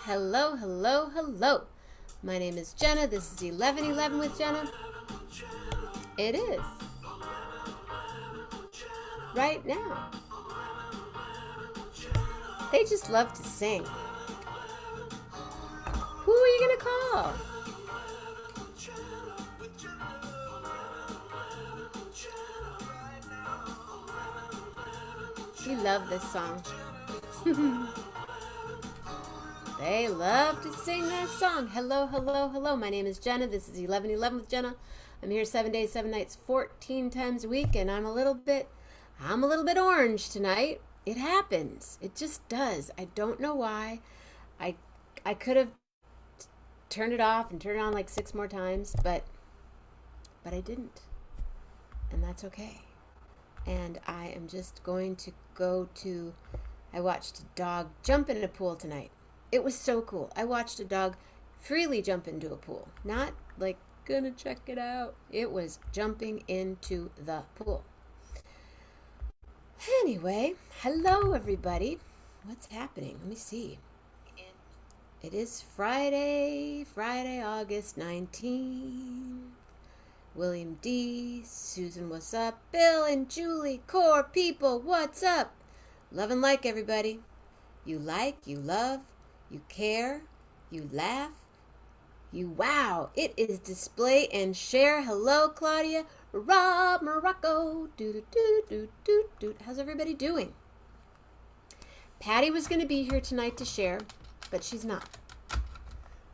Hello, hello, hello. My name is Jenna. This is 1111 with Jenna. It is. Right now. They just love to sing. Who are you going to call? We love this song. They love to sing that song. Hello, hello, hello. My name is Jenna. This is 1111 with Jenna. I'm here 7 days, 7 nights, 14 times a week, and I'm a little bit orange tonight. It happens. It just does. I don't know why. I I could have turned it off and turned it on like 6 more times, but I didn't. And that's okay. And I am just going to I watched a dog jump in a pool tonight. It was so cool. I watched a dog freely jump into a pool. Not like gonna check it out. It was jumping into the pool. Anyway, hello everybody. What's happening? Let me see. It is Friday, August 19th. William D, Susan, what's up? Bill and Julie, core people, what's up? Love and like everybody. You like, you love, you care, you laugh, you wow. It is display and share. Hello, Claudia, Rob, Morocco. Do. How's everybody doing? Patty was going to be here tonight to share, but she's not.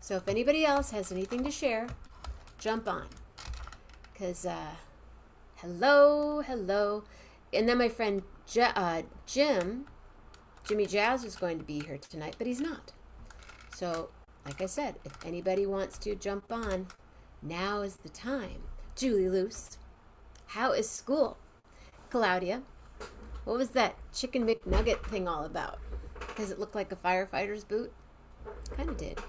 So if anybody else has anything to share, jump on. Because, hello. And then my friend Jimmy Jazz was going to be here tonight, but he's not. So, like I said, if anybody wants to jump on, now is the time. Julie Luce, how is school? Claudia, what was that chicken McNugget thing all about? Does it look like a firefighter's boot? Kind of did.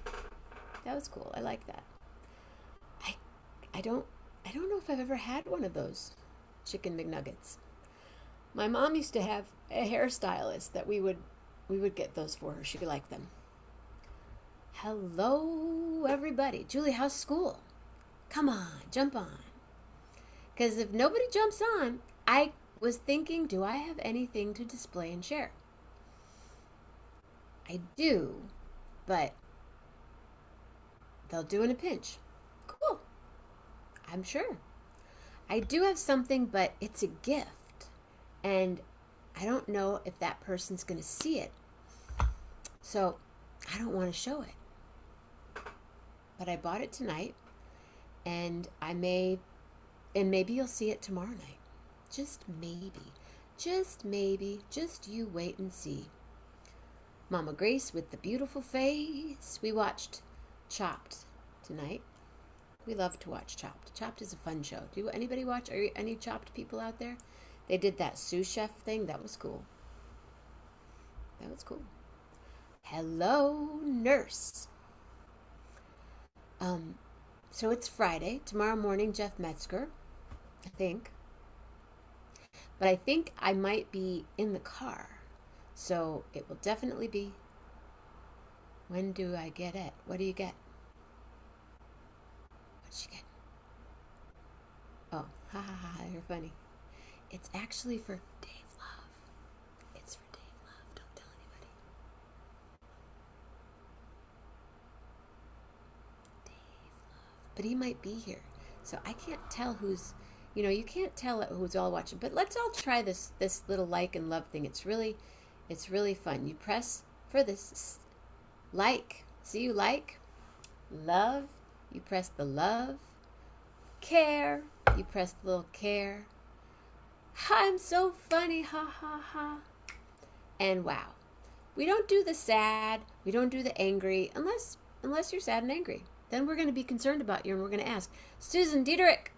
That was cool. I like that. I don't know if I've ever had one of those chicken McNuggets. My mom used to have a hairstylist that we would get those for her. She liked them. Hello, everybody. Julie, how's school? Come on, jump on. Because if nobody jumps on, I was thinking, do I have anything to display and share? I do, but they'll do in a pinch. Cool. I'm sure. I do have something, but it's a gift. And I don't know if that person's going to see it. So I don't want to show it. But I bought it tonight. And maybe you'll see it tomorrow night. Just maybe. Just maybe. Just you wait and see. Mama Grace with the beautiful face. We watched Chopped tonight. We love to watch Chopped. Chopped is a fun show. Do anybody watch? Are any Chopped people out there? They did that sous chef thing. That was cool. Hello, nurse. So it's Friday. Tomorrow morning, Jeff Metzger, I think. But I think I might be in the car. So it will definitely be. When do I get it? What do you get? What'd you get? Oh, ha ha ha, you're funny. It's actually for Dave Love. It's for Dave Love. Don't tell anybody. Dave Love. But he might be here. So I can't tell who's, you can't tell who's all watching. But let's all try this little like and love thing. It's really fun. You press for this like. See, you like, love. You press the love. Care. You press the little care. I'm so funny, ha ha ha. And wow. We don't do the sad, we don't do the angry, unless you're sad and angry. Then we're going to be concerned about you and we're going to ask, Susan Diederich,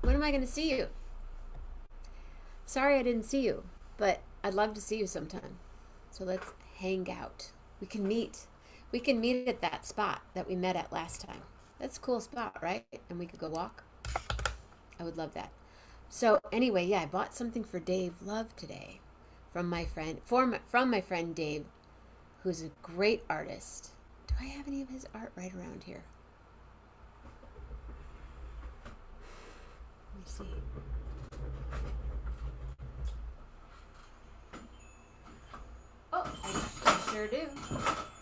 when am I going to see you? Sorry I didn't see you, but I'd love to see you sometime. So let's hang out. We can meet at that spot that we met at last time. That's a cool spot, right? And we could go walk. I would love that. So anyway, yeah, I bought something for Dave Love today from my friend Dave, who's a great artist, I have any of his art right around here? Let me see. Oh, I sure do.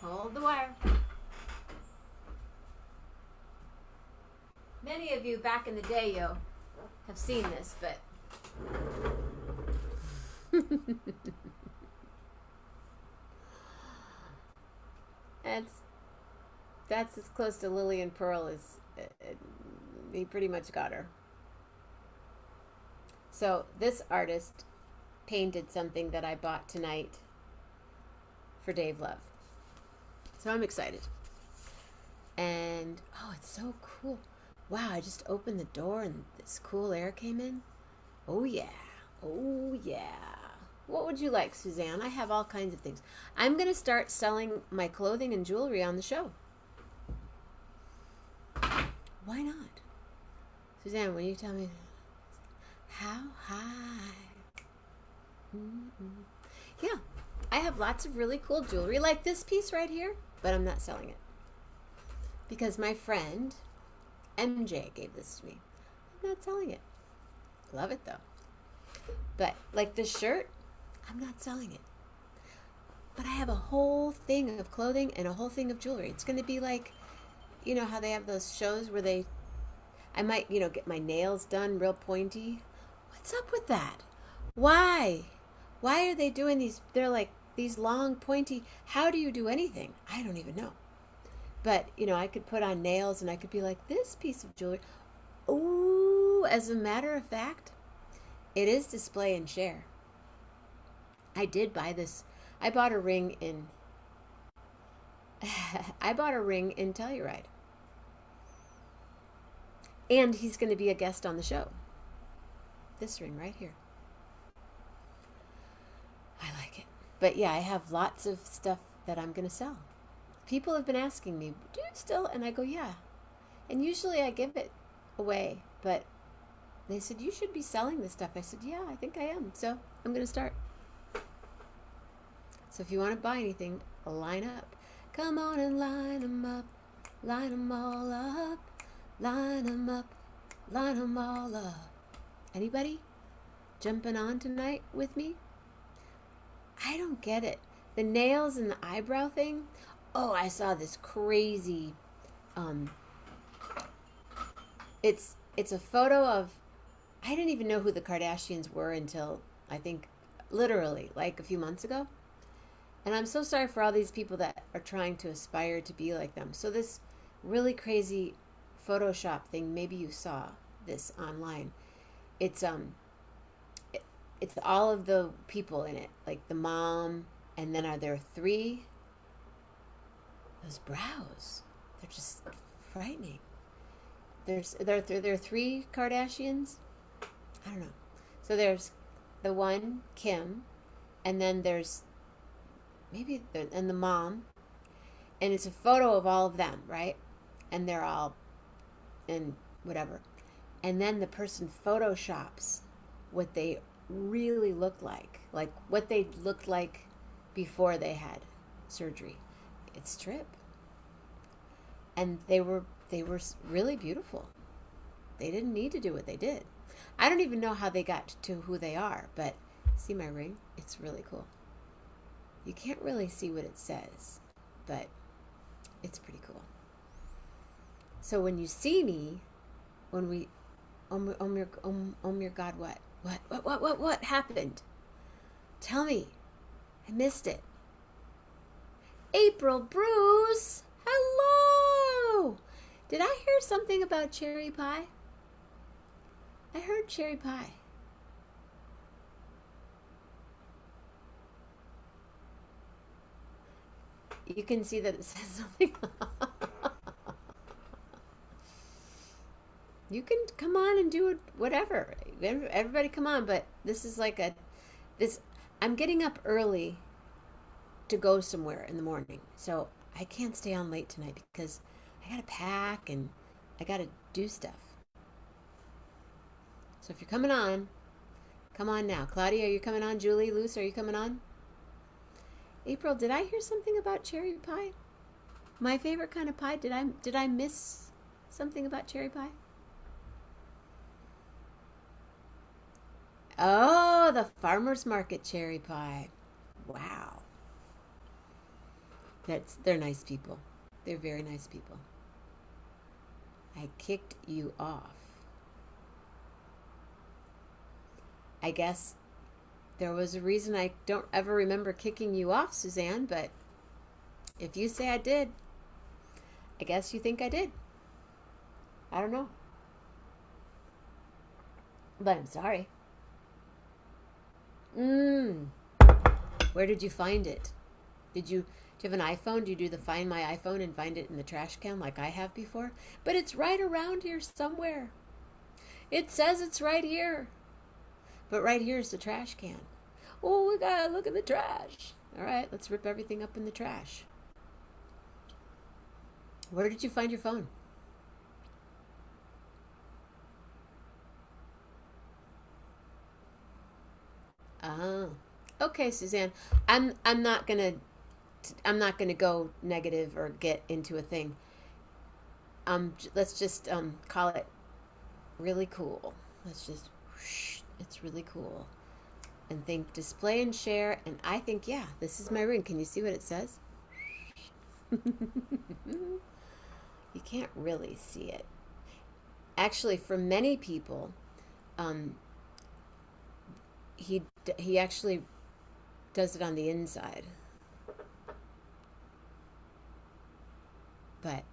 Hold the wire. Many of you back in the day, have seen this, but that's as close to Lillian Pearl as he pretty much got her. So this artist painted something that I bought tonight for Dave Love. So I'm excited. And oh, it's so cool. Wow, I just opened the door and this cool air came in. Oh yeah. Oh yeah. What would you like, Suzanne? I have all kinds of things. I'm going to start selling my clothing and jewelry on the show. Why not? Suzanne, will you tell me how high? Mm-hmm. Yeah, I have lots of really cool jewelry, like this piece right here, but I'm not selling it. Because my friend, MJ, gave this to me. I'm not selling it. Love it, though. But, like this shirt, I'm not selling it. But I have a whole thing of clothing and a whole thing of jewelry. It's going to be like, you know how they have those shows where I might, get my nails done real pointy. What's up with that? Why? Why are they doing these? They're like these long, pointy. How do you do anything? I don't even know. But, I could put on nails and I could be like, this piece of jewelry. Ooh, as a matter of fact, it is display and share. I did buy this. I bought a ring in Telluride. And he's going to be a guest on the show. This ring right here. I like it. But yeah, I have lots of stuff that I'm going to sell. People have been asking me, do you still? And I go, yeah. And usually I give it away. But they said, you should be selling this stuff. I said, yeah, I think I am. So I'm going to start. So if you want to buy anything, line up. Come on and line them up. Line them all up. Line them up. Line them all up. Anybody jumping on tonight with me? I don't get it. The nails and the eyebrow thing. Oh, I saw this crazy. It's a photo of. I didn't even know who the Kardashians were until I think literally like a few months ago. And I'm so sorry for all these people that are trying to aspire to be like them. So this really crazy Photoshop thing, maybe you saw this online. It's all of the people in it, like the mom, and then are there three? Those brows, they're just frightening. There are three Kardashians. I don't know. So there's the one, Kim, and then there's and the mom, and it's a photo of all of them, right? And they're all in whatever. And then the person photoshops what they really look like what they looked like before they had surgery. It's trip. And they were really beautiful. They didn't need to do what they did. I don't even know how they got to who they are, but see my ring? It's really cool. You can't really see what it says, but it's pretty cool. So when you see me, when we, your God, what happened? Tell me. I missed it. April Bruce, hello. Did I hear something about cherry pie? I heard cherry pie. You can see that it says something. You can come on and do it, whatever. Everybody come on, but this is like I'm getting up early to go somewhere in the morning. So I can't stay on late tonight because I got to pack and I got to do stuff. So if you're coming on, come on now. Claudia, are you coming on? Julie, Luce, are you coming on? April, did I hear something about cherry pie? My favorite kind of pie. Did I miss something about cherry pie? Oh, the farmer's market cherry pie. Wow. They're nice people. They're very nice people. I kicked you off. I guess there was a reason I don't ever remember kicking you off, Suzanne, but if you say I did, I guess you think I did. I don't know. But I'm sorry. Where did you find it? Do you have an iPhone? Do you do the Find My iPhone and find it in the trash can like I have before? But it's right around here somewhere. It says it's right here. But right here is the trash can. Oh, we gotta look in the trash. All right, let's rip everything up in the trash. Where did you find your phone? Oh, okay, Suzanne. I'm not gonna go negative or get into a thing. Let's just call it really cool. Let's just whoosh, it's really cool. And think display and share. And I think, yeah, this is my ring. Can you see what it says? You can't really see it. Actually, for many people, um, he actually does it on the inside. But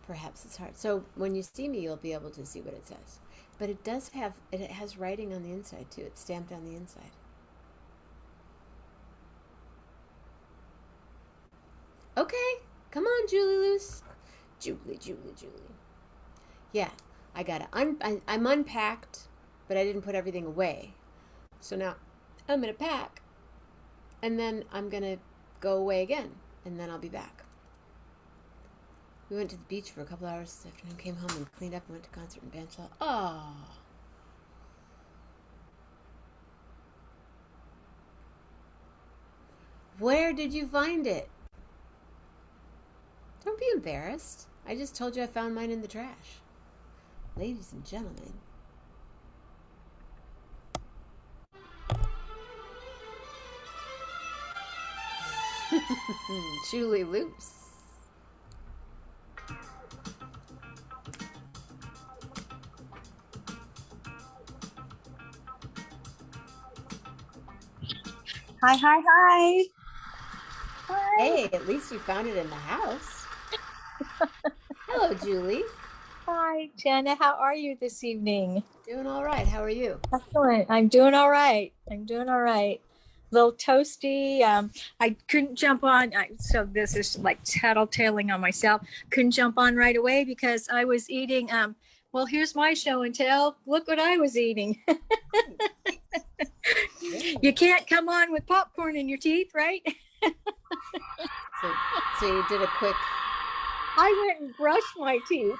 perhaps it's hard. So when you see me, you'll be able to see what it says. But it has writing on the inside too. It's stamped on the inside. Okay, come on, Julie Luce. Julie. Yeah, I'm unpacked, but I didn't put everything away. So now I'm gonna pack, and then I'm gonna go away again, and then I'll be back. We went to the beach for a couple hours this afternoon, came home and cleaned up and went to concert in Banshall. Oh. Where did you find it? Don't be embarrassed. I just told you I found mine in the trash. Ladies and gentlemen. Julie Luce. Hi. Hey, at least you found it in the house. Hello, Julie. Hi, Jenna. How are you this evening? Doing all right. How are you? Excellent. I'm doing all right. Little toasty. I couldn't jump on. So this is like tattletaling on myself. Couldn't jump on right away because I was eating. Well, here's my show and tell. Look what I was eating. You can't come on with popcorn in your teeth, right? So you did a quick. I went and brushed my teeth.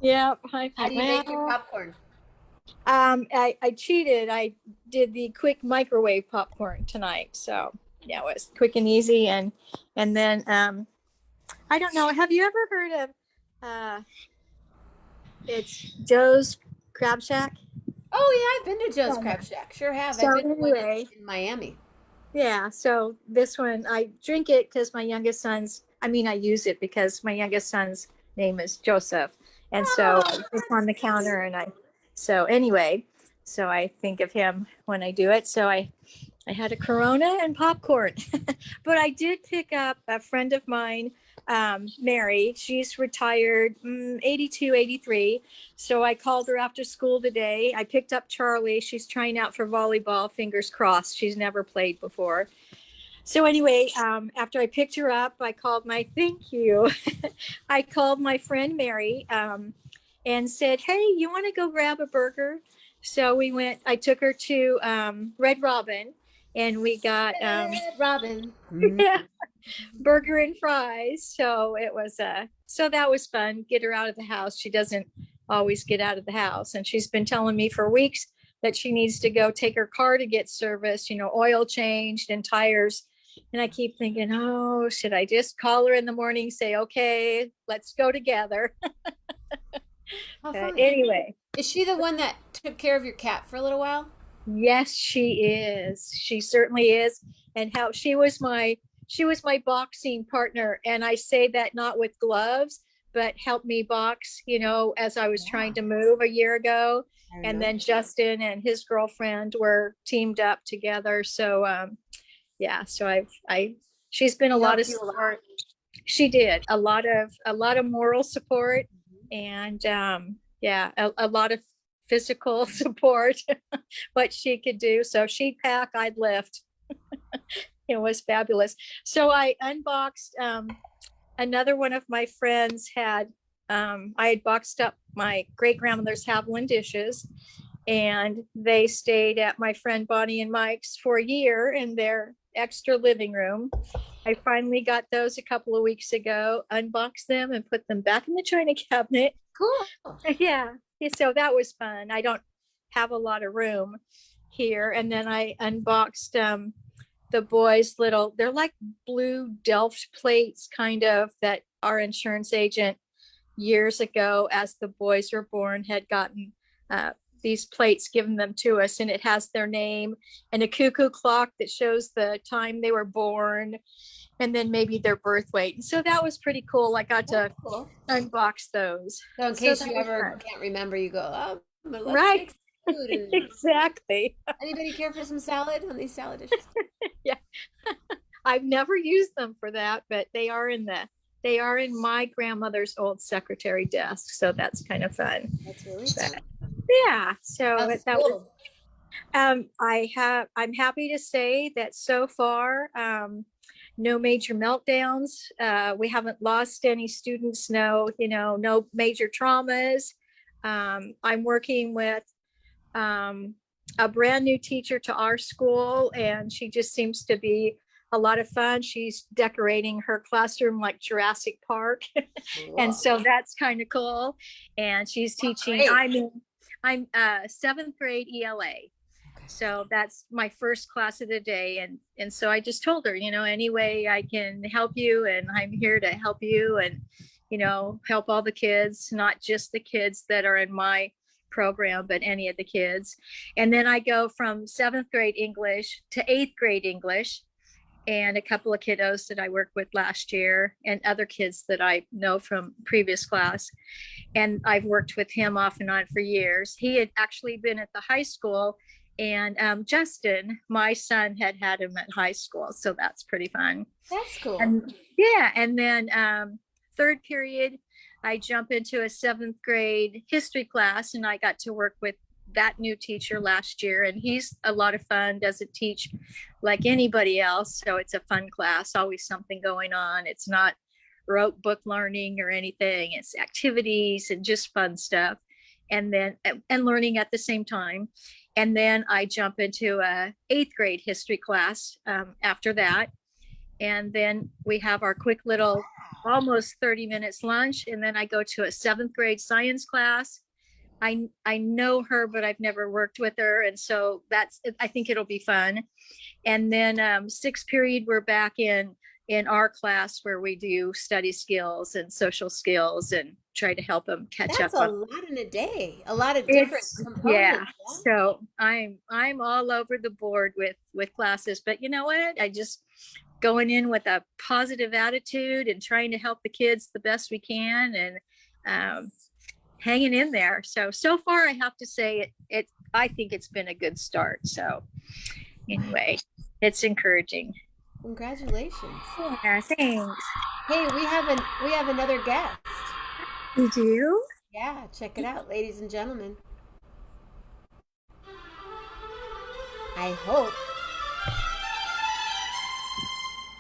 Yeah. How do you make your popcorn? I cheated. I did the quick microwave popcorn tonight. So yeah, it was quick and easy. And then I don't know. Have you ever heard of it's Joe's Crab Shack? Oh yeah, I've been to Joe's Crab Shack. Sure have. So I've been anyway, in Miami. yeah. So this one I drink it because my youngest son's. I mean, I use it because my youngest son's name is Joseph, and so it's on the counter. And so anyway, so I think of him when I do it. So I had a Corona and popcorn, but I did pick up a friend of mine, Mary. She's retired, 82, 83. So I called her after school today. I picked up Charlie. She's trying out for volleyball, fingers crossed. She's never played before. So anyway, after I picked her up, I called I called my friend Mary and said, hey, you want to go grab a burger? So I took her to Red Robin and we got Red Robin. yeah, burger and fries. So it was so that was fun. Get her out of the house. She doesn't always get out of the house. And she's been telling me for weeks that she needs to go take her car to get serviced, oil changed and tires And I keep thinking, oh, should I just call her in the morning, say, okay, let's go together. How But fun. anyway, Is she the one that took care of your cat for a little while? yes, she is. She certainly is. And how she was my boxing partner. And I say that not with gloves, but helped me box, as I was Yeah, trying to move a year ago. I And remember. then Justin and his girlfriend were teamed up together. So yeah, so I she's been a She lot of helped you a lot. support. She did a lot of moral support, Mhm. and yeah, a lot of physical support, what she could do. So she'd pack, I'd lift. It was fabulous. So I unboxed another one of my friends had I had boxed up my great grandmother's Haviland dishes, and they stayed at my friend Bonnie and Mike's for a year in their extra living room. I finally got those a couple of weeks ago, unboxed them and put them back in the china cabinet. Cool. Yeah. So that was fun. I don't have a lot of room here. And then I unboxed the boys' they're like blue Delft plates, kind of, that our insurance agent years ago, as the boys were born, had gotten uh, these plates given them to us, and it has their name and a cuckoo clock that shows the time they were born, and then maybe their birth weight. So that was pretty cool. I got That's to cool. unbox those. So in So case that you was ever fun. can't remember, you go, oh, but let's Right. make some food. And Exactly. anybody care for some salad on these salad dishes? Yeah. I've never used them for that, but they are in my grandmother's old secretary desk. So that's kind of fun. That's really But fun. yeah, so How's that was school? I'm happy to say that so far, no major meltdowns. We haven't lost any students, no major traumas. I'm working with a brand new teacher to our school, and she just seems to be a lot of fun. She's decorating her classroom like Jurassic Park. And Cool. so that's kind of cool. And she's What teaching, grade? I'm seventh grade ELA. Okay. So that's my first class of the day. And so I just told her, any way I can help you, and I'm here to help you, and help all the kids, not just the kids that are in my program, but any of the kids. And then I go from seventh grade English to eighth grade English, and a couple of kiddos that I worked with last year, and other kids that I know from previous class. And I've worked with him off and on for years. He had actually been at the high school, and Justin, my son, had him at high school. So that's pretty fun. That's cool. And yeah, and then third period, I jump into a seventh grade history class, and I got to work with that new teacher last year, and he's a lot of fun, doesn't teach like anybody else. So it's a fun class, always something going on. It's not rote book learning or anything, it's activities and just fun stuff, and learning at the same time. And then I jump into a eighth grade history class after that, and then we have our quick little almost 30 minutes lunch, and then I go to a seventh grade science class. I know her, but I've never worked with her, and so I think it'll be fun. And then sixth period, we're back in our class where we do study skills and social skills, and try to help them catch up That's a on. lot in a day. A lot of different It's Yeah. components. Yeah. So I'm all over the board with classes, but you know what? I just going in with a positive attitude and trying to help the kids the best we can, and hanging in there. So far, I have to say it. I think it's been a good start. So anyway, it's encouraging. Congratulations. Yeah, thanks. Hey, we have another guest. You do? Yeah, check it out, ladies and gentlemen. I hope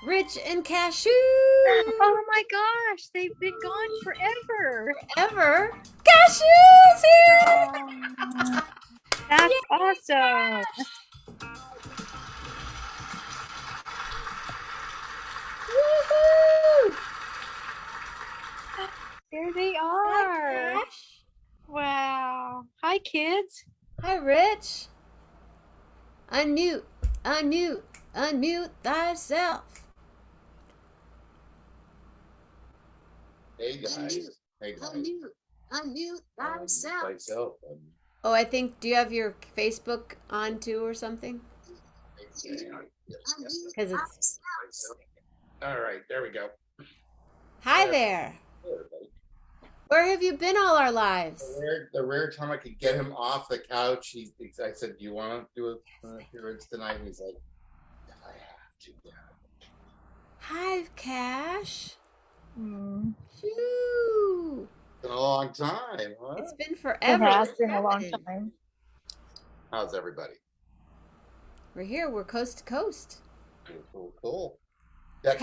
Rich and Cashew Oh my gosh, they've been gone forever. forever. Cashew's Oh, here! that's Yay, awesome. Cash! Woohoo! There they Hi, are. Cash. Wow. Hi, kids. Hi, Rich. Unmute. Unmute. Unmute thyself. Hey guys. Hey guys. Unmute thyself. Myself. Oh, I think, do you have your Facebook on too or something? Because it's, All right, there we go. hi Uh, there. hey, everybody. Where have you been all our lives? The rare time I could get him off the couch, I said, "Do you want to do an appearance tonight?" And he's like, "If I have to, yeah." Hi, Cash. Mm, Shoo. It's been a long time, huh? It's been it forever. has What's been a long happening? time. How's everybody? We're here. We're coast to coast. Cool, cool, cool. Yeah,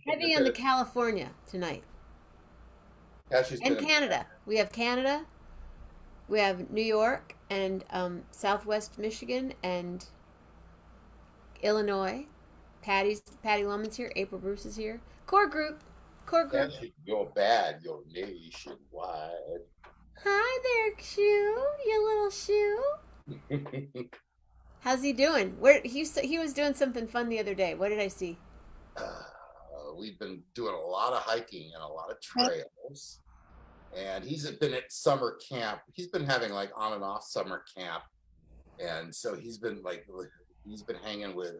Heavy on the California tonight. Cashew's And been Canada. We have Canada. We have New York and Southwest Michigan and Illinois. Patty Loman's here. April Bruce is here. Core group. Core group. Cashew go bad, go nationwide. Hi there, Shoe. You little shoe. How's he doing? He was doing something fun the other day. What did I see? We've been doing a lot of hiking and a lot of trails. And he's been at summer camp. He's been having like on and off summer camp. And so he's been hanging with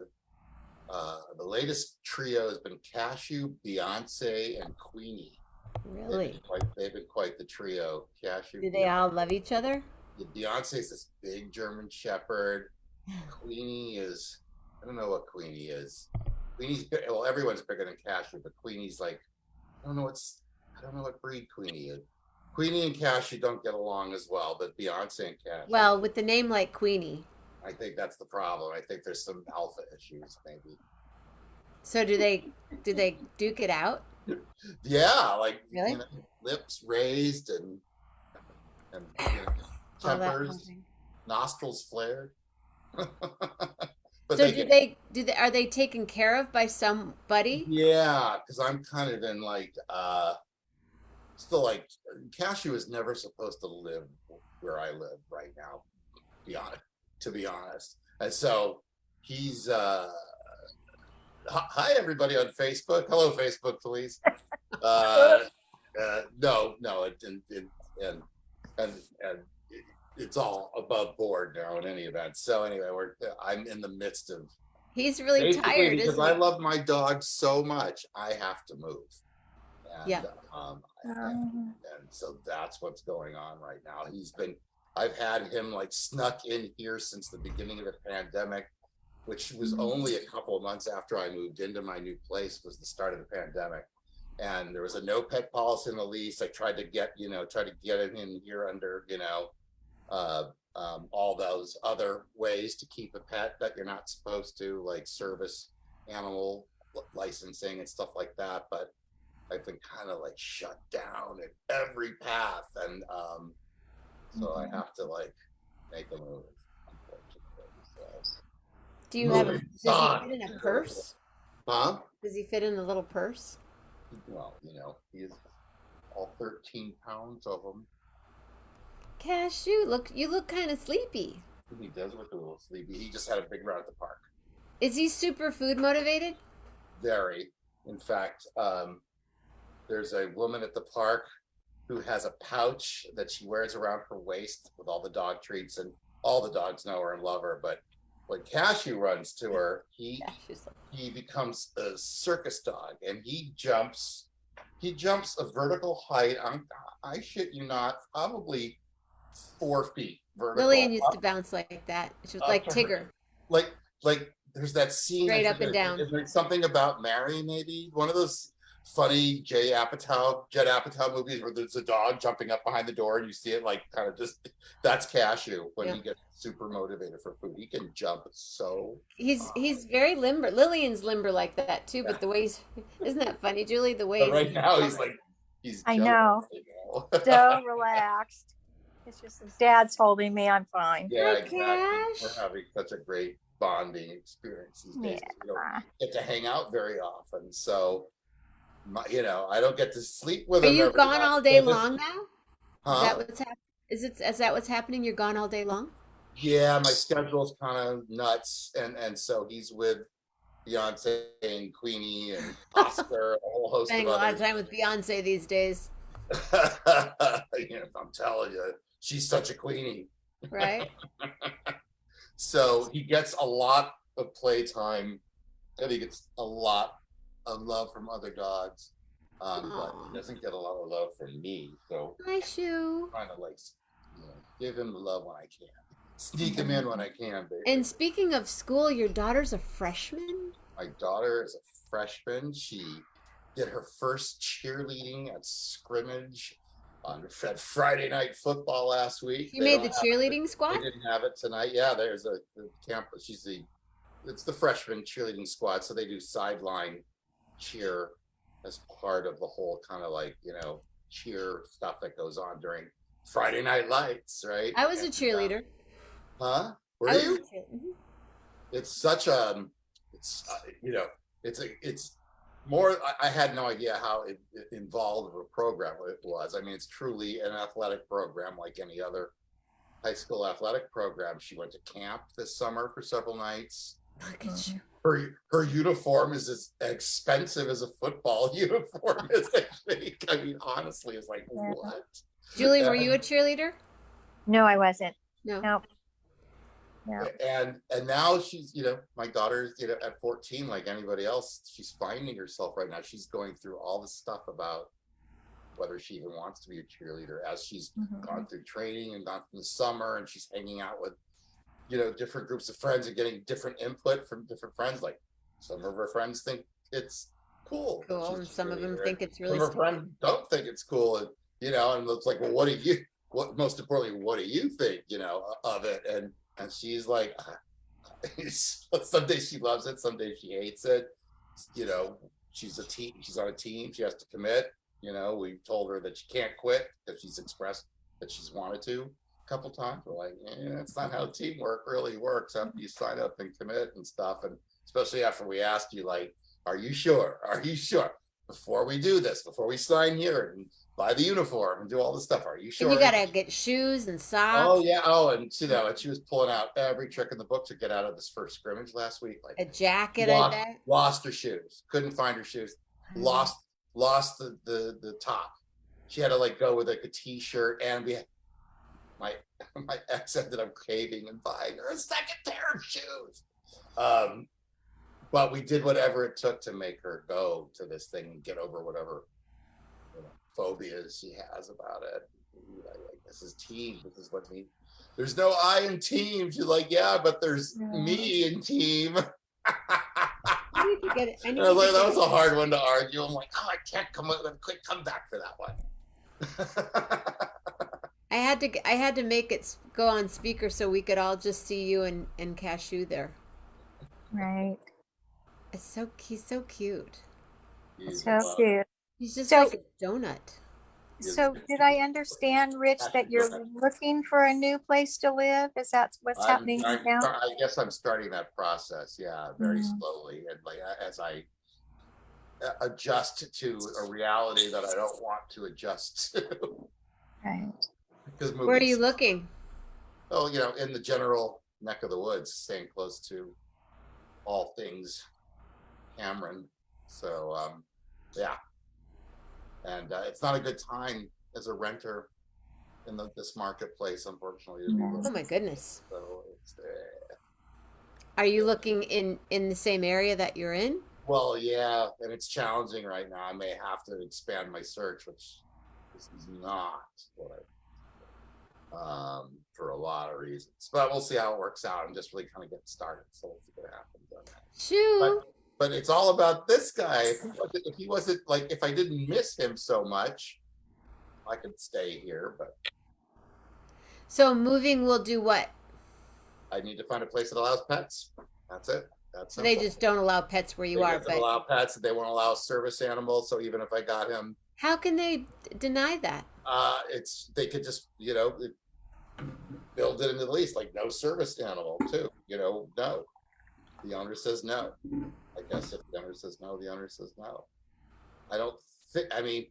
the latest trio has been Cashew, Beyonce, and Queenie. Really? They've been quite the trio. Cashew. Do they all love each other? Beyonce's this big German Shepherd. Queenie is, I don't know what Queenie is. Well, everyone's bigger than Cashew, but Queenie's like, I don't know what breed Queenie is. Queenie and Cashew don't get along as well, but Beyonce and Cashew. Well, with the name like Queenie. I think that's the problem. I think there's some alpha issues, maybe. So do they duke it out? Yeah, like Really? lips raised and tempers, nostrils flared. But so are they taken care of by somebody? Yeah, because I'm kind of in like still like Cashew is never supposed to live where I live right now, to be honest. And so he's hi everybody on Facebook. Hello Facebook police. No, and it's all above board now in any event. So anyway, I'm in the midst of. He's really tired, because I love my dog so much. I have to move. And, yeah. And so that's what's going on right now. I've had him like snuck in here since the beginning of the pandemic, which was only a couple of months after I moved into my new place, was the start of the pandemic. And there was a no pet policy in the lease. I tried to get him in here under, all those other ways to keep a pet that you're not supposed to, like service animal licensing and stuff like that. But I've been kind of like shut down at every path. And so I have to like make a move, unfortunately. So. Do you have does he fit in a purse? Huh? Does he fit in a little purse? Well, he's all 13 pounds of him. Cashew, you look kind of sleepy. He does look a little sleepy. He just had a big run at the park. Is he super food motivated? Very. In fact, there's a woman at the park who has a pouch that she wears around her waist with all the dog treats, and all the dogs know her and love her. But when Cashew runs to her, he becomes a circus dog, and he jumps a vertical height. I shit you not, probably 4 feet vertical. Lillian used to bounce like that. She was like Tigger. Like there's that scene. Straight up and down. Is there something about Mary? Maybe one of those funny Judd Apatow movies where there's a dog jumping up behind the door and you see it like kind of just. That's Cashew when he gets super motivated for food. He can jump so. He's very limber. Lillian's limber like that too. But the way isn't that funny, Julie? The way right now he's. I know. So relaxed. It's just his dad's holding me. I'm fine. Yeah, exactly. We're having such a great bonding experience these days. We don't get to hang out very often, so I don't get to sleep with him. Are you gone all day long now? Huh? Is that what's happening? Is that what's happening? You're gone all day long? Yeah, my schedule's kind of nuts, and so he's with Beyonce and Queenie and Oscar, a whole host of Spending a lot of others. time with Beyonce these days, I'm telling you, she's such a queenie. right? So he gets a lot of playtime, and he gets a lot of love from other dogs, but he doesn't get a lot of love from me. So Hi, Shoe. I'm trying to like, give him the love when I can, sneak him in when I can, baby. And speaking of school, your daughter's a freshman? My daughter is a freshman. She did her first cheerleading at scrimmage at Friday night football last week. You made the cheerleading squad? They didn't have it tonight. Yeah, there's a camp. It's the freshman cheerleading squad. So they do sideline cheer as part of the whole kind of like, cheer stuff that goes on during Friday Night Lights, right? I was a cheerleader. Huh? I was a cheerleader. It's such a, it's more, I had no idea how it involved of a program it was. I mean, it's truly an athletic program like any other high school athletic program. She went to camp this summer for several nights. Look at you. Her uniform is as expensive as a football uniform is, I think. I mean, honestly, it's like, what? Julie, were you a cheerleader? No, I wasn't. No. No. And now she's, my daughter's, at 14, like anybody else, she's finding herself right now. She's going through all this stuff about whether she even wants to be a cheerleader as she's gone through training and gone through the summer, and she's hanging out with, different groups of friends and getting different input from different friends. Like some of her friends think it's cool. And some of them think it's really some of her friends don't think it's cool. And, and it's like, well, most importantly, what do you think, of it? And she's like, some days she loves it, some days she hates it. She's on a team, she has to commit. We told her that she can't quit, that she's expressed that she's wanted to a couple times. We're like, that's not how teamwork really works after you sign up and commit and stuff. And especially after we asked you, like, are you sure? Are you sure? Before we do this, before we sign here and buy the uniform and do all this stuff, are you sure? And you gotta get shoes and socks. Oh yeah. Oh, and and she was pulling out every trick in the book to get out of this first scrimmage last week. Like a jacket, lost her shoes, couldn't find her shoes, lost the top. She had to like go with like a t-shirt, and my ex ended up caving and buying her a second pair of shoes. But we did whatever it took to make her go to this thing and get over whatever phobias she has about it. Like, this is team. This is what me. There's no I in team. She's like, yeah, but there's me in team. I need to get it. That was a hard one to argue. I'm like, I can't come back for that one. I had to make it go on speaker so we could all just see you and Cashew there. Right. He's so cute. So cute. He's just like a donut. So did I understand, Rich, that you're looking for a new place to live? Is that what's happening now? I guess I'm starting that process, very slowly, and like as I adjust to a reality that I don't want to adjust to. Right. Because where are you looking? Oh, in the general neck of the woods, staying close to all things Cameron. So and it's not a good time as a renter in this marketplace, unfortunately. Oh my goodness. So it's are you looking in the same area that you're in? Well, yeah, and it's challenging right now. I may have to expand my search, which is not what for a lot of reasons. But we'll see how it works out. I'm just really kind of getting started, so we'll see what happens on that. Shoo. But it's all about this guy. If he wasn't like, if I didn't miss him so much, I could stay here. But so moving will do what? I need to find a place that allows pets. That's it. So they just don't allow pets where you are. They allow pets. They won't allow service animals. So even if I got him, how can they deny that? They could just build it into the lease, like no service animal too. No. The owner says no. I guess if the owner says no, the owner says no. I don't think, I mean,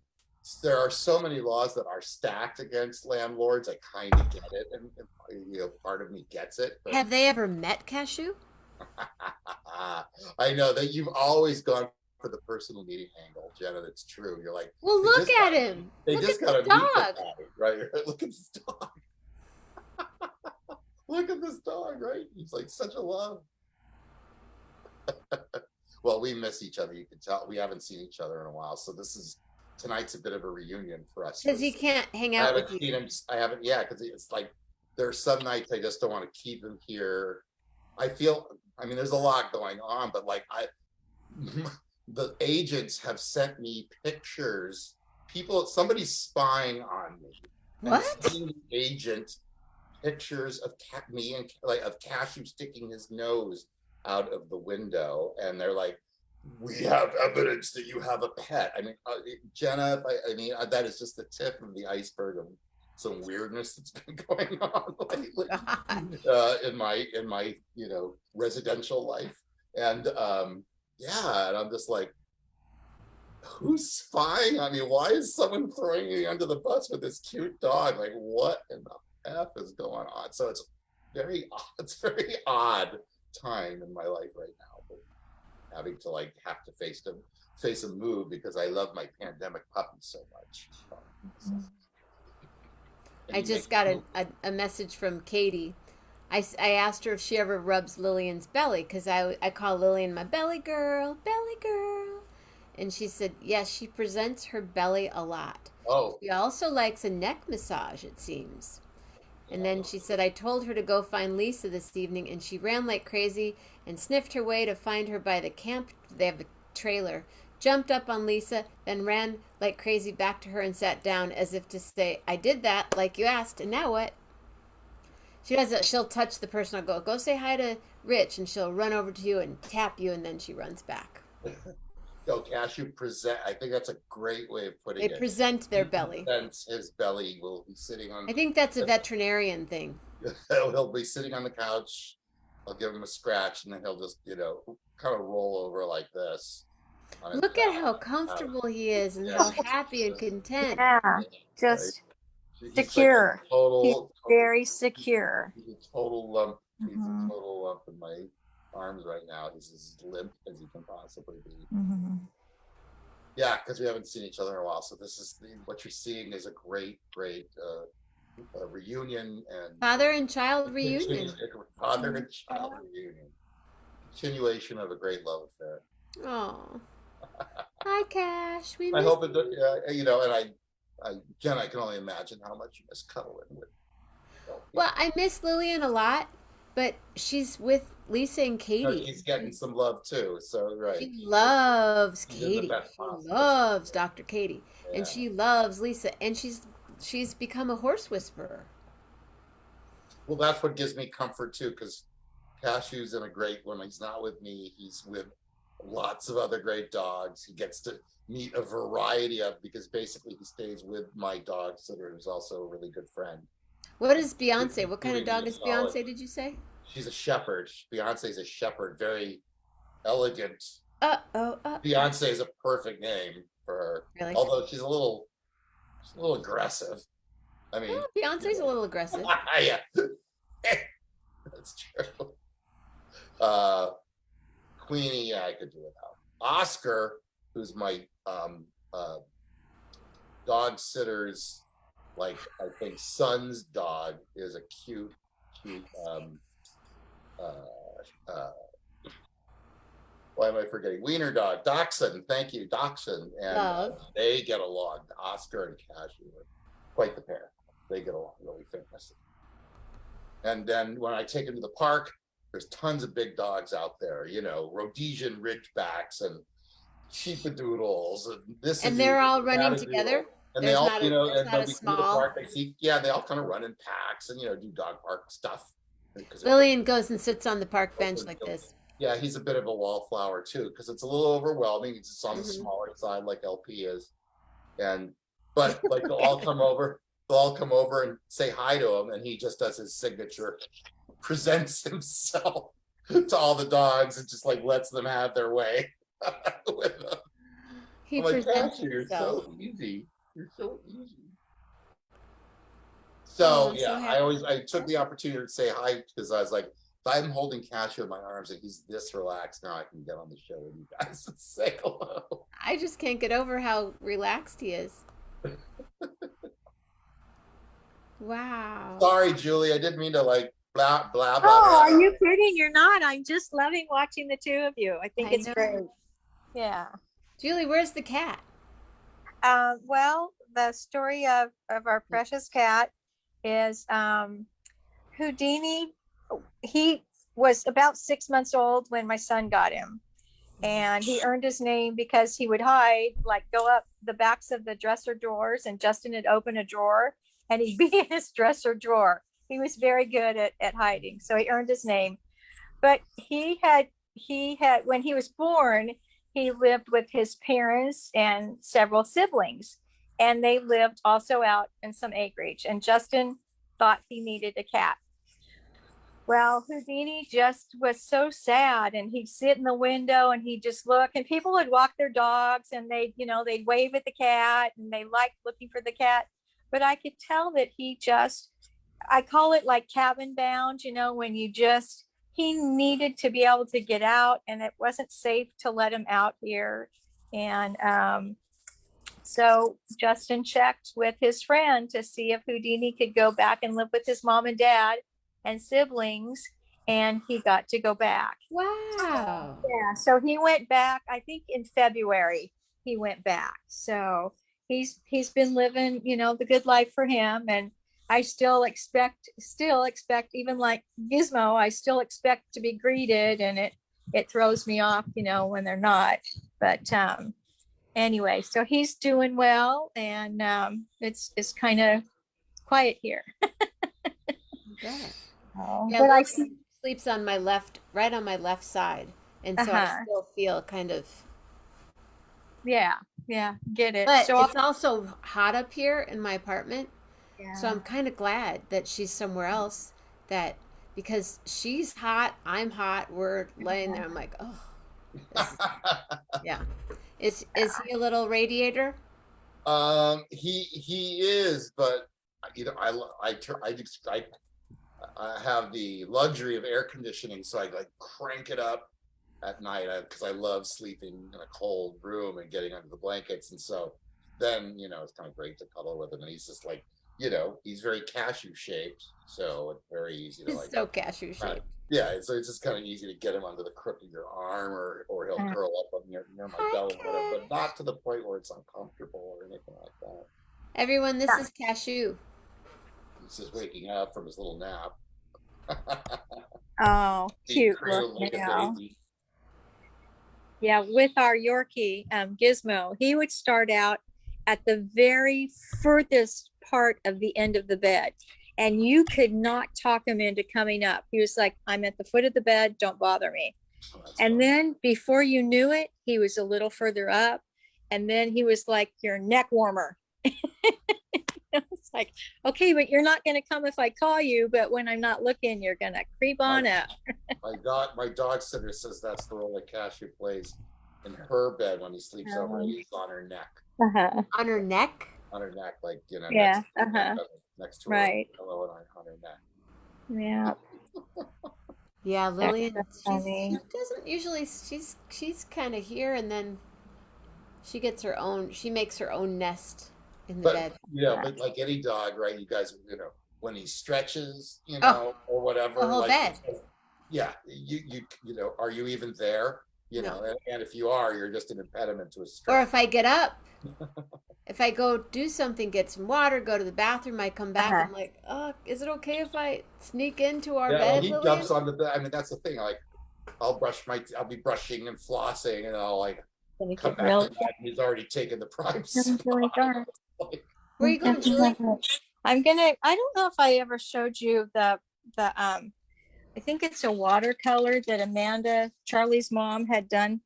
there are so many laws that are stacked against landlords. I kind of get it. And part of me gets it. But have they ever met Cashew? I know that you've always gone for the personal meeting angle, Jenna. That's true. You're like, Well, they look just at got, him. they Look at just got this to meet the dog. guy, right? Look at this dog. Look at this dog, right? He's like such a love. Well, we miss each other. You can tell we haven't seen each other in a while, so tonight's a bit of a reunion for us. Because he can't hang I out haven't with seen you. him. I haven't. Yeah, because it's like there's some nights I just don't want to keep him here. I feel. I mean, there's a lot going on, but like the agents have sent me pictures. Somebody's spying on me and What? sending the agent pictures of me and like of Cashew sticking his nose out of the window, and they're like, "We have evidence that you have a pet." I mean, Jenna, I mean, that is just the tip of the iceberg of some weirdness that's been going on lately in my residential life, and yeah, and I'm just like, who's spying on me? Why is someone throwing me under the bus with this cute dog? Like, what in the F is going on? So it's very odd time in my life right now, but having to like have to face a move because I love my pandemic puppy so much. So, I just got a message from Katie. I asked her if she ever rubs Lillian's belly because I call Lillian my belly girl, belly girl. And she said, yes, she presents her belly a lot. oh, She also likes a neck massage, it seems. And then she said, I told her to go find Lisa this evening, and she ran like crazy and sniffed her way to find her by the camp. They have a trailer. Jumped up on Lisa, then ran like crazy back to her and sat down as if to say, I did that like you asked, and now what? She does it. She'll touch the person. I'll go say hi to Rich, and she'll run over to you and tap you, and then she runs back. Yo, Cashew present. I think that's a great way of putting They it. present their He belly. presents his belly. Will be sitting on. I think that's a veterinarian thing. He'll be sitting on the couch. I'll give him a scratch, and then he'll just kind of roll over like this. Look at how comfortable he is and how happy and content. Yeah, Right? just He's like secure. He's total, very secure. he's a total lump. He's a Mhm. total lump in my arms right now. He's as limp as he can possibly be. Mhm. Yeah, because we haven't seen each other in a while. So what you're seeing is a great reunion and Father and child reunion. father and child reunion. Continuation of a great love affair. Oh, hi, Cash. We I miss hope it, you. and Jen, I can only imagine how much you miss cuddling with. Well, I miss Lillian a lot, but she's with Lisa and Katie. She's getting some love too. So right, She loves she's in the Katie. best She possible. loves Dr. Katie, Yeah. and she loves Lisa, and she's become a horse whisperer. Well, that's what gives me comfort too, because Cashew's in a great when he's not with me, he's with lots of other great dogs. He gets to meet a variety of because basically he stays with my dog sitter, who's also a really good friend. What is Beyonce? What kind of Doing me dog a is solid. Beyonce, did you say? She's a shepherd. Beyonce's a shepherd, very elegant. Oh. Beyonce is a perfect name for her. Really? Although she's a little aggressive. I mean, Oh, Beyonce's a little aggressive. yeah, that's true. Queenie, yeah, I could do without. Oscar, who's my dog sitter's, like I think son's dog, is a cute why am I forgetting? Wiener dog, Dachshund. Thank you, Dachshund. And they get along. Oscar and Cashew are quite the pair. They get along really famously. And then when I take them to the park, there's tons of big dogs out there. Rhodesian Ridgebacks and Sheepadoodles and this. And they're all running together. And they all, and they'll be through the park. They see, they all kind of run in packs and do dog park stuff. Lillian goes and sits on the park bench like this. Yeah, he's a bit of a wallflower too, because it's a little overwhelming. It's just on the smaller side, like LP is, but like they'll all come over. They'll all come over and say hi to him, and he just does his signature, presents himself to all the dogs, and just like lets them have their way with them. He presents himself. You're so easy. You're so easy. So yeah, I took the opportunity to say hi because I was like, I'm holding Cashew in my arms and he's this relaxed now, I can get on the show with you guys and say hello. I just can't get over how relaxed he is. Wow. Sorry, Julie, I didn't mean to like blah blah blah. Oh, Blah. are you kidding? You're not. I'm just loving watching the two of you. I think I it's know. great. Yeah. Julie, where's the cat? Well, the story of our precious cat is Houdini. He was about 6 months old when my son got him. And he earned his name because he would hide, like go up the backs of the dresser drawers, and Justin would open a drawer and he'd be in his dresser drawer. He was very good at hiding. So he earned his name. But he had, when he was born, he lived with his parents and several siblings. And they lived also out in some acreage. And Justin thought he needed a cat. Well, Houdini just was so sad, and he'd sit in the window and he'd just look, and people would walk their dogs and they'd wave at the cat and they liked looking for the cat. But I could tell that I call it like cabin bound, when he needed to be able to get out, and it wasn't safe to let him out here. And so Justin checked with his friend to see if Houdini could go back and live with his mom and dad and siblings, and he got to go back. Wow. Yeah, so he went back, I think in February he went back. So he's been living, the good life for him. And I still expect, even like Gizmo, I still expect to be greeted, and it throws me off, when they're not. But anyway, so he's doing well, and it's kind of quiet here. Yeah, But I Lily sleeps on my left, right on my left side, and so I still feel kind of. Yeah, get it. But So it's also hot up here in my apartment, so I'm yeah. kind of glad that she's somewhere else. Because she's hot, I'm hot. We're laying there. I'm like, oh, this is, yeah. Is he a little radiator? He is, but I have the luxury of air conditioning, so I like crank it up at night because I love sleeping in a cold room and getting under the blankets. And so then, it's kind of great to cuddle with him. And he's just like, he's very cashew shaped. So it's very easy to He's like, so cashew shaped. yeah. So it's just kind of easy to get him under the crook of your arm, or he'll curl up on near my Hi, belly, Cat. whatever, but not to the point where it's uncomfortable or anything like that. Everyone, this is Cashew. He's just waking up from his little nap. Oh, cute. Like a baby. Yeah, with our Yorkie, Gizmo, he would start out at the very furthest part of the end of the bed, and you could not talk him into coming up. He was like, I'm at the foot of the bed, don't bother me. And then before you knew it, he was a little further up, and then he was like your neck warmer. It's like, okay, but you're not going to come if I call you, but when I'm not looking, you're going to creep on up. My dog sitter says that's the role that Cashew plays in her bed when he sleeps over. He's on her neck. On her neck? On her neck, like, Yeah. next to right. her pillow and on her neck. Yeah. Yeah, Lillian, funny. she doesn't usually, she's kind of here, and then she makes her own nest in the bed. Yeah, but like any dog, right? You guys, when he stretches, or whatever. The whole like, bed. Yeah, are you even there? No. And if you are, you're just an impediment to a stretch. Or if I get up, if I go do something, get some water, go to the bathroom, I come back, I'm like, oh, is it okay if I sneak into our bed, he Lillian? jumps on the bed. I mean, that's the thing. Like, I'll be brushing and flossing, and I'll like come back to bed, and he's already taken the prime spot. Where are you going, Julie? I don't know if I ever showed you the I think it's a watercolor that Amanda, Charlie's mom, had done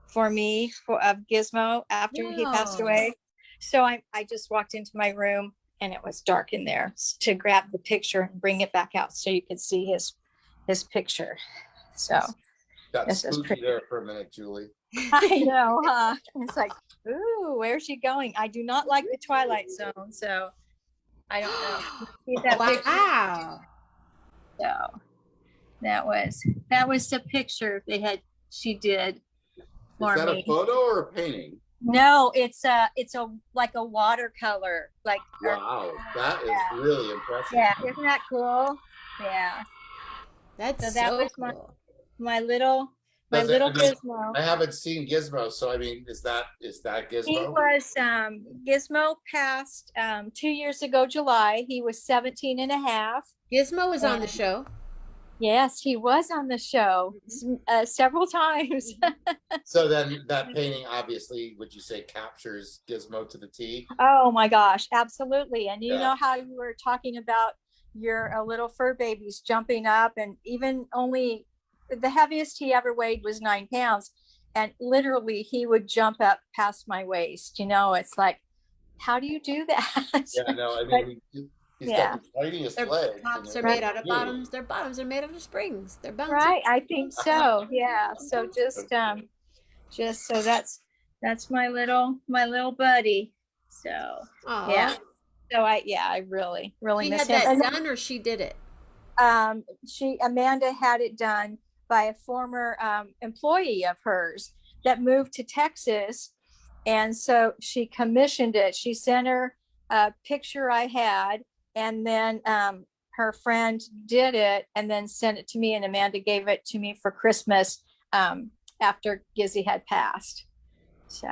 for me of Gizmo after he passed away. So I just walked into my room, and it was dark in there, to grab the picture and bring it back out so you could see his picture. So got spooky there for a minute, Julie. I know, huh? It's like, ooh, where's she going? I do not like the Twilight Zone, so I don't know. See that wow. So that was the picture she did for Is that me. a photo or a painting? No, it's a like a watercolor, like Wow, that is really impressive. yeah, isn't that cool? Yeah. That's So that was cool. my little Does it, I mean, Gizmo. I haven't seen Gizmo, so I mean, is that He Gizmo? was Gizmo passed 2 years ago, July. He was 17 and a half. Gizmo was on the And show. yes, he was on the show several times. So then that painting obviously, would you say, captures Gizmo to the T? Oh my gosh, absolutely. And you Yeah. know how you were talking about your little fur babies jumping up, and even only the heaviest he ever weighed was 9 pounds. And literally he would jump up past my waist. It's like, how do you do that? Yeah, no, I But mean, he's yeah, got the tiniest Their legs. tops are they're made out of huge. bottoms. Their bottoms are made out of springs. They're bouncy. right. I think so. Yeah. So just so that's my little buddy. So Aw. yeah. So I really He miss had him. that And done, or she did it? Amanda had it done by a former employee of hers that moved to Texas, and so she commissioned it. She sent her a picture I had, and then her friend did it and then sent it to me, and Amanda gave it to me for Christmas after Gizzy had passed. So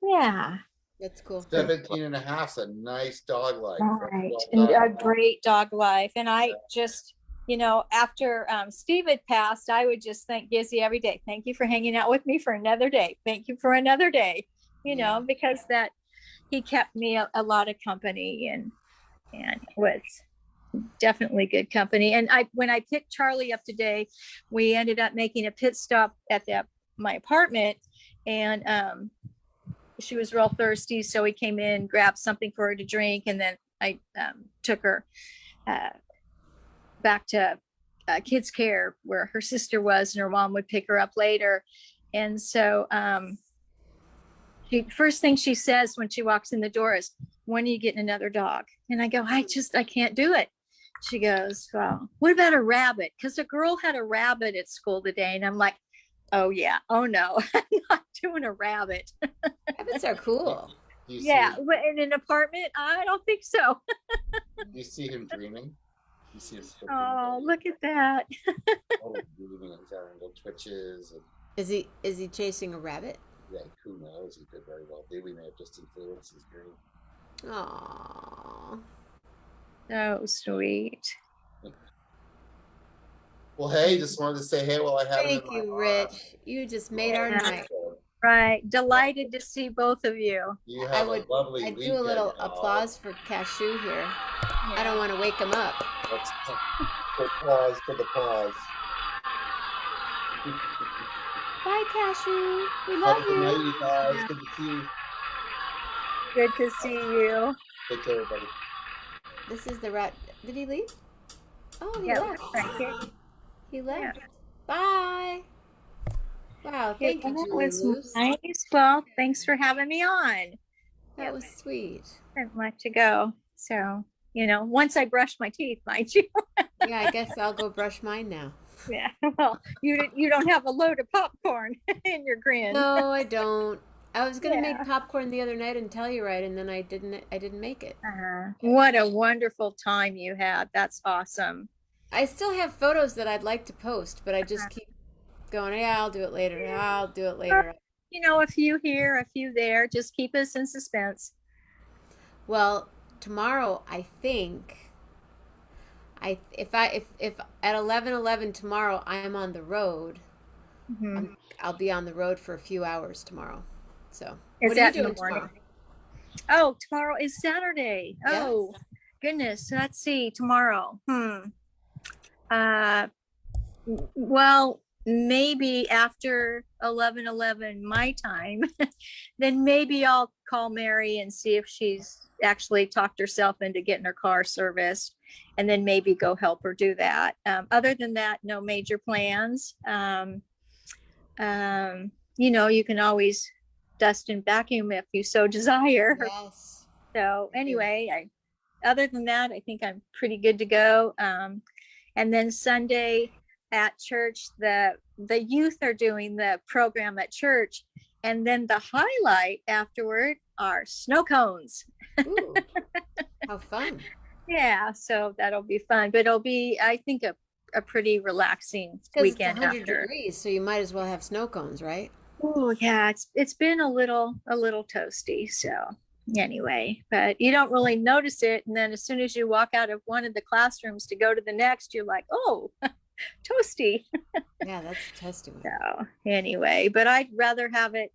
yeah. That's cool. 17 and a half's a nice dog life. Right. Well And a done. great dog life. And I just, after Steve had passed, I would just thank Gizzy every day. Thank you for hanging out with me for another day. Thank you for another day, because he kept me a lot of company, and was definitely good company. And when I picked Charlie up today, we ended up making a pit stop at my apartment, and she was real thirsty, so we came in, grabbed something for her to drink, and then I took her back to kids care where her sister was, and her mom would pick her up later. And so first thing she says when she walks in the door is, "When are you getting another dog?" And I go, I can't do it. She goes, "Well, what about a rabbit?" Because a girl had a rabbit at school today, and I'm like, oh yeah, oh no, I'm not doing a rabbit. Rabbits are cool. Yeah, in an apartment, I don't think so. You see him dreaming? You see him Oh, look at that. Dreaming, he's having little twitches. And, Is he chasing a rabbit? yeah, who knows? He could very well be. We may have just influenced his dream. Aww. So sweet. Well, hey, just wanted to say hey while I have Thank you, Rich. You just made our night. Right. Delighted to see both of you. You have a lovely I'd weekend. do a little applause for Cashew here. I don't want to wake him up. Let's pause for the pause. Bye, Cashew. We love Have a good you. night, you guys. Good to see you. Good to see you. Take care, everybody. This is the rat. Did he leave? Oh, he Yeah, left. right. He left. Yeah. Bye. Wow, thank you, That Julie was Luce. nice. Well, thanks for having me on. That was sweet. I'd like to go. So, once I brush my teeth, mind you. Yeah, I guess I'll go brush mine now. Yeah. Well, you don't have a load of popcorn in your grin. No, I don't. I was gonna make popcorn the other night in Telluride, and then I didn't make it. What a wonderful time you had. That's awesome. I still have photos that I'd like to post, but I just keep going, yeah, I'll do it later. I'll do it later. A few here, a few there. Just keep us in suspense. Well, tomorrow, I think, if at 11:11 tomorrow I am on the road, I'll be on the road for a few hours tomorrow. So, what are you doing tomorrow? Oh, tomorrow is Saturday. Yeah. Oh, goodness. Let's see. Tomorrow. Well, maybe after 11:11 my time, then maybe I'll call Mary and see if she's actually talked herself into getting her car serviced, and then maybe go help her do that. Other than that, no major plans. You can always dust and vacuum if you so desire. Yes. So anyway, other than that, I think I'm pretty good to go. And then Sunday, at church, the youth are doing the program at church, and then the highlight afterward are snow cones. Ooh, how fun. Yeah, so that'll be fun, but it'll be, I think, a pretty relaxing Because it's weekend 100 after. degrees, so you might as well have snow cones, right? Oh yeah, it's been a little toasty. So anyway, but you don't really notice it, and then as soon as you walk out of one of the classrooms to go to the next, you're like, oh, toasty. Yeah, that's a testament. So anyway, but I'd rather have it.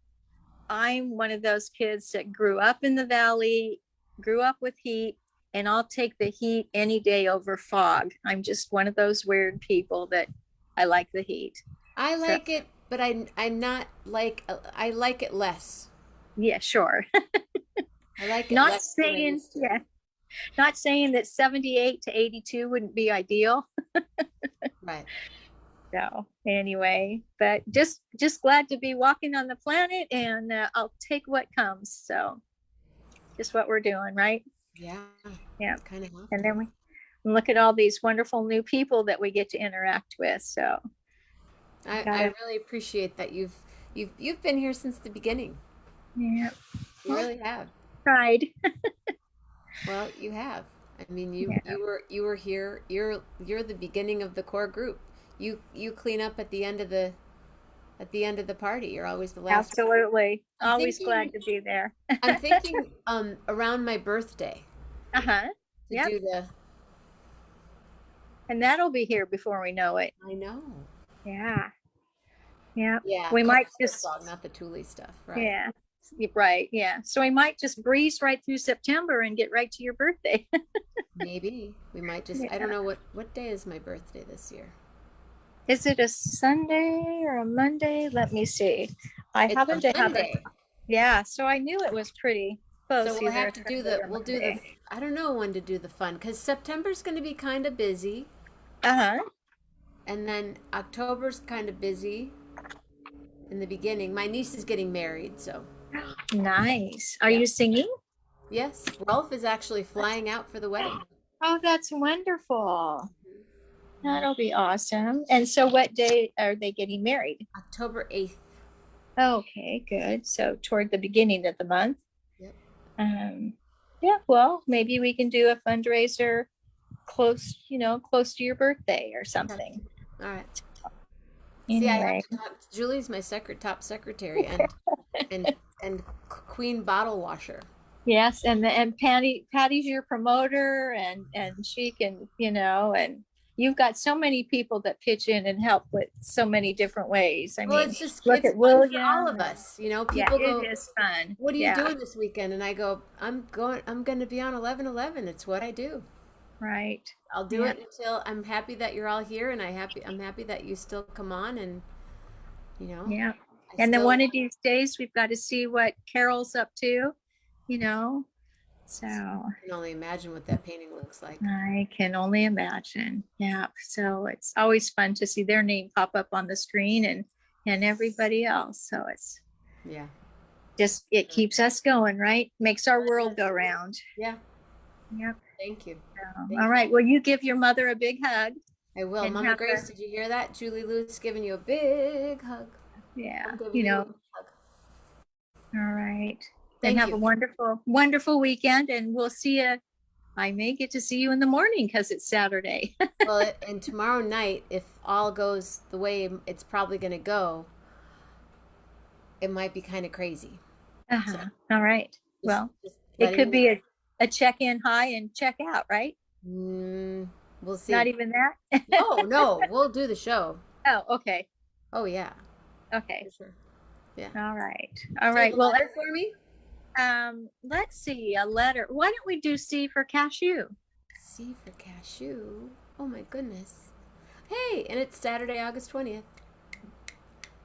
I'm one of those kids that grew up in the valley, grew up with heat, and I'll take the heat any day over fog. I'm just one of those weird people that I like the heat. I So like it, but I'm not like I like it less. yeah, sure. I like it Not less than I saying, used to. yeah, not saying that 78 to 82 wouldn't be ideal. Right. So anyway, but just glad to be walking on the planet, and I'll take what comes. So just what we're doing, right? Yeah. Yeah. Kind of have And to. then we look at all these wonderful new people that we get to interact with. So I gotta, really appreciate that you've been here since the beginning. yeah, You really have. tried. Well, you have. I mean, Yeah, you were here. You're the beginning of the core group. You clean up at the end of the party. You're always the last one. absolutely. I'm Always thinking glad to be there. I'm thinking around my birthday Uh-huh. to Yep. do the And that'll be here before we know it. I know. Yeah. Yeah. Yeah, We might coastal just, fog, not the Thule stuff, right? yeah. Right. Yeah. So we might just breeze right through September and get right to your birthday. Maybe we might just I don't Yeah. know what day is my birthday this year. Is it a Sunday or a Monday? Let me see. I It's happen a to have it. Monday. Yeah. So I knew it was pretty So close, we'll either have a to do Sunday or we'll do the Monday. I don't know when to do the fun cuz September's going to be kind of busy Uh-huh. and then October's kind of busy in the beginning. My niece is getting married, so Nice. Are yeah. you singing? Yes, Rolf is actually flying out for the wedding. Oh, that's wonderful. Mhm. That'll be awesome. And so what day are they getting married? October 8th. Okay, good. So toward the beginning of the month. Yep. Um, yeah, well, maybe we can do a fundraiser close, close to your birthday or Okay. something. All right. See, I have Anyway, to talk. Julie's my top secretary and queen bottle washer. yes, and Patty's your promoter, and she can, and you've got so many people that pitch in and help with so many different ways. I Well, mean, look it's at fun for all William. of us. You know, Yeah, people it go, is fun. "What are you Yeah, doing this weekend?" And I go, I'm going to be on 11/11. It's what I do. right. I'll do Yeah, it until I'm happy that you're all here and I'm happy that you still come on and you know, yeah. I And then still one of these days we've got to see what Carol's up to, you know. So can only imagine what that painting looks like. I can only imagine. Yeah. So it's always fun to see their name pop up on the screen, and everybody else. So it's Yeah. just, it keeps us going, right? Makes our world go round. Yeah. Yep. Thank you. So, Thank all you. right. Well, you give your mother a big hug I will. and Mama have Grace, did you hear that? Julie Luce giving you a big hug. yeah, I'm giving you a big hug. all right. Then Thank have a you. wonderful, wonderful weekend, and we'll see you. I may get to see you in the morning because it's Saturday. Well, and tomorrow night, if all goes the way it's probably going to go, it might be kind of crazy. So Uh-huh. All right. Well, just it letting could you be know. a check-in high and check out, right? Mm, we'll Not see. even that? No, no, we'll do the show. Oh, okay. Oh yeah, Okay. for sure. Yeah. All right. All Do you have right. a Well, letter for me? let's see, a letter. Why don't we do C for cashew? C for cashew. Oh my goodness. Hey, and it's Saturday, August 20th.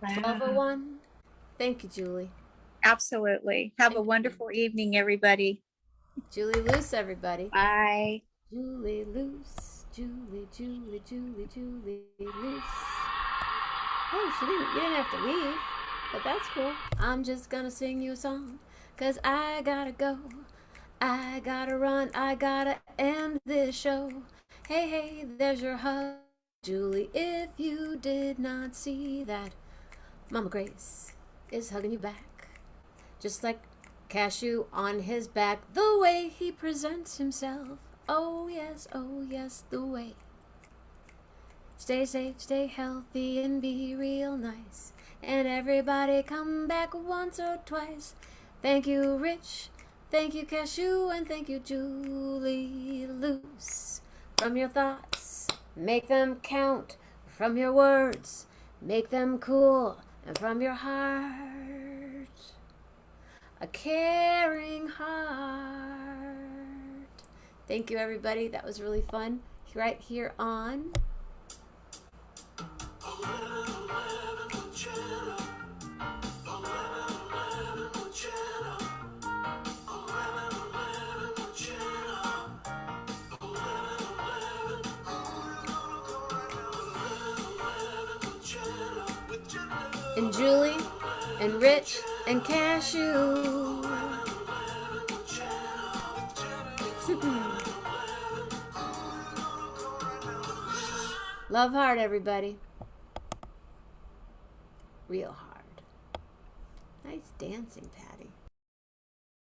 Wow. 12:01. Thank you, Julie. Absolutely. Have a Thank you. wonderful evening, everybody. Julie Luce, everybody. Bye. Julie Luce. Julie, Julie, Julie, Julie Luce. Oh, you didn't have to leave, but that's cool. I'm just gonna sing you a song, 'cause I gotta go. I gotta run, I gotta end this show. Hey, hey, there's your hug. Julie, if you did not see that, Mama Grace is hugging you back. Just like Cashew on his back, the way he presents himself. Oh yes, the way. Stay safe, stay healthy, and be real nice. And everybody come back once or twice. Thank you, Rich. Thank you, Cashew. And thank you, Julie Luce. From your thoughts, make them count. From your words, make them cool. And from your heart, a caring heart. Thank you, everybody. That was really fun. Right here on and Julie and Rich and Cashew. Love hard, everybody. Real hard. Nice dancing, Pat.